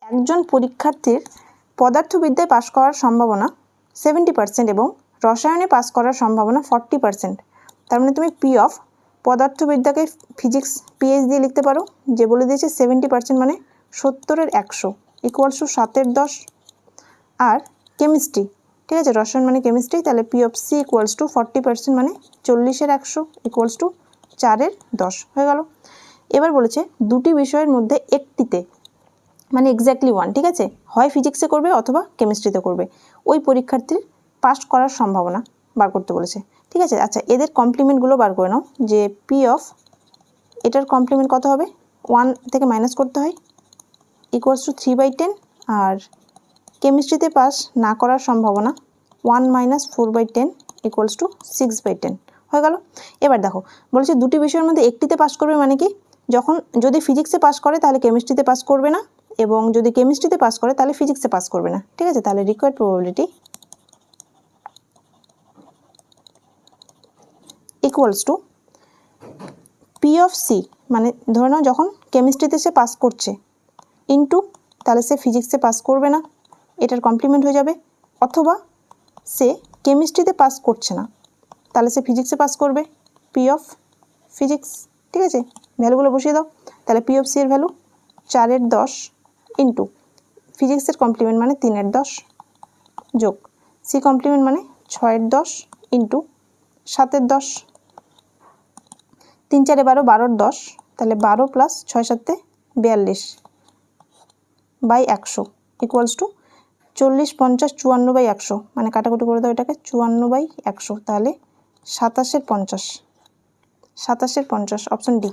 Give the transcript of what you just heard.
একজন পরীক্ষার্থীর পদার্থবিদ্যায় পাশ করার সম্ভাবনা 70% এবং রসায়নে পাস করার সম্ভাবনা 40%। তার মানে তুমি পি অফ পদার্থবিদ্যাকে ফিজিক্স পিএইচ দিয়ে লিখতে পারো, যে বলে দিয়েছে 70% মানে 70-এর 100 ইকুয়ালস টু 7-এর 10। আর কেমিস্ট্রি, ঠিক আছে, রসায়ন মানে কেমিস্ট্রি, তাহলে P of C equals to 40% মানে 40-এর 100 ইকুয়ালস টু 4-এর 10 হয়ে গেল। এবার বলেছে দুটি বিষয়ের মধ্যে একটিতে, মানে এক্স্যাক্টলি ওয়ান, ঠিক আছে, হয় ফিজিক্সে করবে অথবা কেমিস্ট্রিতে করবে, ওই পরীক্ষার্থীর পাস করার সম্ভাবনা বার করতে বলেছে, ঠিক আছে। আচ্ছা, এদের কমপ্লিমেন্টগুলো বার করে নাও, যে পি অফ এটার কমপ্লিমেন্ট কত হবে, 1 থেকে মাইনাস করতে হয়, ইকুয়ালস টু 3/10, আর কেমিস্ট্রিতে পাস না করার সম্ভাবনা 1 - 4/10 ইকুয়ালস টু 6/10 হয়ে গেল। এবার দেখো বলেছে দুটি বিষয়ের মধ্যে একটিতে পাস করবে, মানে কি, যখন যদি ফিজিক্সে পাস করে তাহলে কেমিস্ট্রিতে পাস করবে না, এবং যদি কেমিস্ট্রিতে পাস করে তাহলে ফিজিক্সে পাস করবে না, ঠিক আছে। তাহলে required probability equals to P of C, মানে ধরে নাও যখন কেমিস্ট্রিতে সে পাস করছে, ইন্টু তাহলে সে ফিজিক্সে পাস করবে না, এটার কমপ্লিমেন্ট হয়ে যাবে, অথবা সে কেমিস্ট্রিতে পাস করছে না তাহলে সে ফিজিক্সে পাস করবে, পি অফ ফিজিক্স, ঠিক আছে। ভ্যালুগুলো বসিয়ে দাও, তাহলে পি অফ সি এর ভ্যালু 4-এর 10 ইন্টু ফিজিক্সের কমপ্লিমেন্ট মানে 3-এর 10 যোগ সি কমপ্লিমেন্ট মানে 6-এর 10 ইন্টু 7-এর 10, 3 4 12, 12-এর 10, তাহলে 12 প্লাস 6 7 42 বাই 100 ইকুয়ালস টু 40 50 54/100, মানে কাটাকুটি করে দাও এটাকে, 54/100, তাহলে 27-এর 50, 27-এর 50, অপশন ডি।